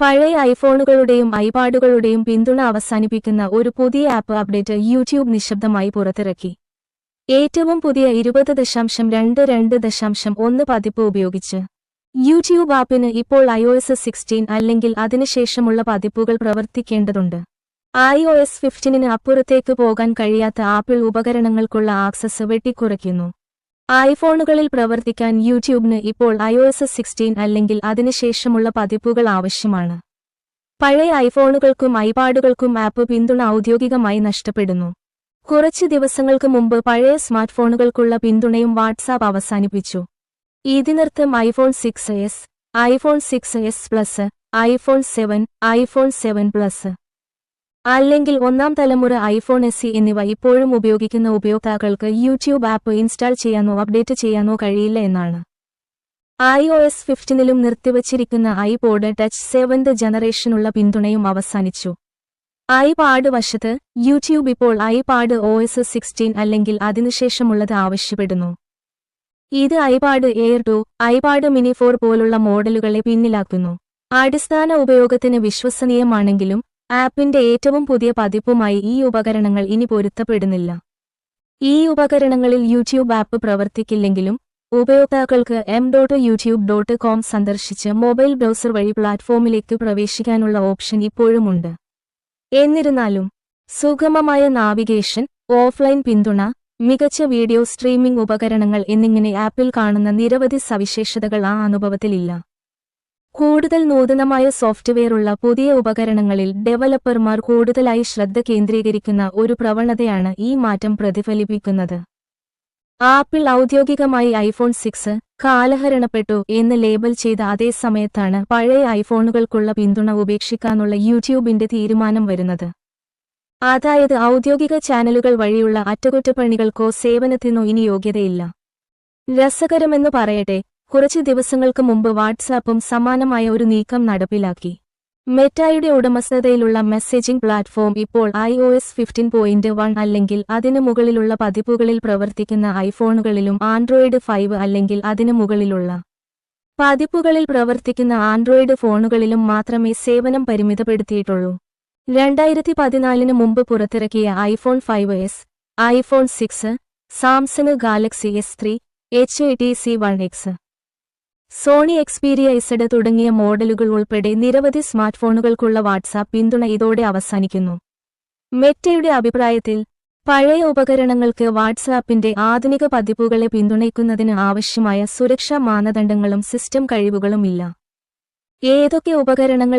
പഴയ ഐഫോണുകളുടെയും ഐപാഡുകളുടെയും പിന്തുണ അവസാനിപ്പിക്കുന്ന ഒരു പുതിയ ആപ്പ് അപ്ഡേറ്റ് യൂട്യൂബ് നിശബ്ദമായി പുറത്തിറക്കി. ഏറ്റവും പുതിയ 20.22.1 പതിപ്പ് ഉപയോഗിച്ച് യൂട്യൂബ് ആപ്പിന് ഇപ്പോൾ iOS 16 അല്ലെങ്കിൽ അതിനുശേഷമുള്ള പതിപ്പുകൾ പ്രവർത്തിക്കേണ്ടതുണ്ട്. iOS 15-ന് അപ്പുറത്തേക്ക് പോകാൻ കഴിയാത്ത ആപ്പിൾ ഉപകരണങ്ങൾക്കുള്ള ആക്സസ് വെട്ടിക്കുറയ്ക്കുന്നു. ഐഫോണുകളിൽ പ്രവർത്തിക്കാൻ യൂട്യൂബിന് ഇപ്പോൾ iOS 16 അല്ലെങ്കിൽ അതിനുശേഷമുള്ള പതിപ്പുകൾ ആവശ്യമാണ്. പഴയ ഐഫോണുകൾക്കും ഐപാഡുകൾക്കും ആപ്പ് പിന്തുണ ഔദ്യോഗികമായി നഷ്ടപ്പെടുന്നു. കുറച്ച് ദിവസങ്ങൾക്ക് മുമ്പ് പഴയ സ്മാർട്ട്ഫോണുകൾക്കുള്ള പിന്തുണയും വാട്സാപ്പ് അവസാനിപ്പിച്ചു. ഇതിനർത്ഥം iPhone 6s, iPhone 6s plus, iPhone 7, iPhone 7 plus അല്ലെങ്കിൽ ഒന്നാം തലമുറ ഐഫോൺ SE എന്നിവ ഇപ്പോഴും ഉപയോഗിക്കുന്ന ഉപയോക്താക്കൾക്ക് യൂട്യൂബ് ആപ്പ് ഇൻസ്റ്റാൾ ചെയ്യാനോ അപ്ഡേറ്റ് ചെയ്യാനോ കഴിയില്ല എന്നാണ്. iOS 15-ലും നിർത്തിവച്ചിരിക്കുന്ന ഐപോഡ് ടച്ച് 7th ജനറേഷനുള്ള പിന്തുണയും അവസാനിച്ചു. ഐപാഡ് വശത്ത്, യൂട്യൂബ് ഇപ്പോൾ ഐപാഡ് OS 16 അല്ലെങ്കിൽ അതിനുശേഷമുള്ളത് ആവശ്യപ്പെടുന്നു. ഇത് ഐപാഡ് എയർ 2, ഐപാഡ് മിനി 4 പോലുള്ള മോഡലുകളെ പിന്നിലാക്കുന്നു. അടിസ്ഥാന ഉപയോഗത്തിന് വിശ്വസനീയമാണെങ്കിലും ആപ്പിന്റെ ഏറ്റവും പുതിയ പതിപ്പുമായി ഈ ഉപകരണങ്ങൾ ഇനി പൊരുത്തപ്പെടുന്നില്ല. ഈ ഉപകരണങ്ങളിൽ യൂട്യൂബ് ആപ്പ് പ്രവർത്തിക്കില്ലെങ്കിലും ഉപയോക്താക്കൾക്ക് m.youtube.com സന്ദർശിച്ച് മൊബൈൽ ബ്രൗസർ വഴി പ്ലാറ്റ്ഫോമിലേക്ക് പ്രവേശിക്കാനുള്ള ഓപ്ഷൻ ഇപ്പോഴുമുണ്ട്. എന്നിരുന്നാലും സുഗമമായ നാവിഗേഷൻ, ഓഫ്ലൈൻ പിന്തുണ, മികച്ച വീഡിയോ സ്ട്രീമിംഗ് ഉപകരണങ്ങൾ എന്നിങ്ങനെ ആപ്പിൽ കാണുന്ന നിരവധി സവിശേഷതകൾ ആ അനുഭവത്തിലില്ല. കൂടുതൽ നൂതനമായ സോഫ്റ്റ്വെയറുള്ള പുതിയ ഉപകരണങ്ങളിൽ ഡെവലപ്പർമാർ കൂടുതലായി ശ്രദ്ധ കേന്ദ്രീകരിക്കുന്ന ഒരു പ്രവണതയാണ് ഈ മാറ്റം പ്രതിഫലിപ്പിക്കുന്നത്. ആപ്പിൾ ഔദ്യോഗികമായി ഐഫോൺ 6 കാലഹരണപ്പെട്ടു എന്ന് ലേബൽ ചെയ്ത അതേ സമയത്താണ് പഴയ ഐഫോണുകൾക്കുള്ള പിന്തുണ ഉപേക്ഷിക്കാനുള്ള യൂട്യൂബിന്റെ തീരുമാനം വരുന്നത്. അതായത് ഔദ്യോഗിക ചാനലുകൾ വഴിയുള്ള അറ്റകുറ്റപ്പണികൾക്കോ സേവനത്തിനോ ഇനി യോഗ്യതയില്ല. രസകരമെന്ന് പറയട്ടെ, കുറച്ച് ദിവസങ്ങൾക്ക് മുമ്പ് വാട്സാപ്പും സമാനമായ ഒരു നീക്കം നടപ്പിലാക്കി. മെറ്റായുടെ ഉടമസ്ഥതയിലുള്ള മെസ്സേജിംഗ് പ്ലാറ്റ്ഫോം ഇപ്പോൾ iOS 15.1 അല്ലെങ്കിൽ അതിനു മുകളിലുള്ള പതിപ്പുകളിൽ പ്രവർത്തിക്കുന്ന ഐഫോണുകളിലും ആൻഡ്രോയിഡ് 5 അല്ലെങ്കിൽ അതിനു മുകളിലുള്ള പതിപ്പുകളിൽ പ്രവർത്തിക്കുന്ന ആൻഡ്രോയിഡ് ഫോണുകളിലും മാത്രമേ സേവനം പരിമിതപ്പെടുത്തിയിട്ടുള്ളൂ. 2014-ന് മുമ്പ് പുറത്തിറക്കിയ iPhone 5s, iPhone 6, Samsung Galaxy S3, HTC One X, Sony Xperia Z തുടങ്ങിയ മോഡലുകൾ ഉൾപ്പെടെ നിരവധി സ്മാർട്ട്ഫോണുകൾക്കുള്ള വാട്സാപ്പ് പിന്തുണ ഇതോടെ അവസാനിക്കുന്നു. മെറ്റയുടെ അഭിപ്രായത്തിൽ, പഴയ ഉപകരണങ്ങൾക്ക് വാട്സാപ്പിന്റെ ആധുനിക പതിപ്പുകളെ പിന്തുണയ്ക്കുന്നതിന് ആവശ്യമായ സുരക്ഷാ മാനദണ്ഡങ്ങളും സിസ്റ്റം കഴിവുകളും ഇല്ല. ഏതൊക്കെ ഉപകരണങ്ങൾ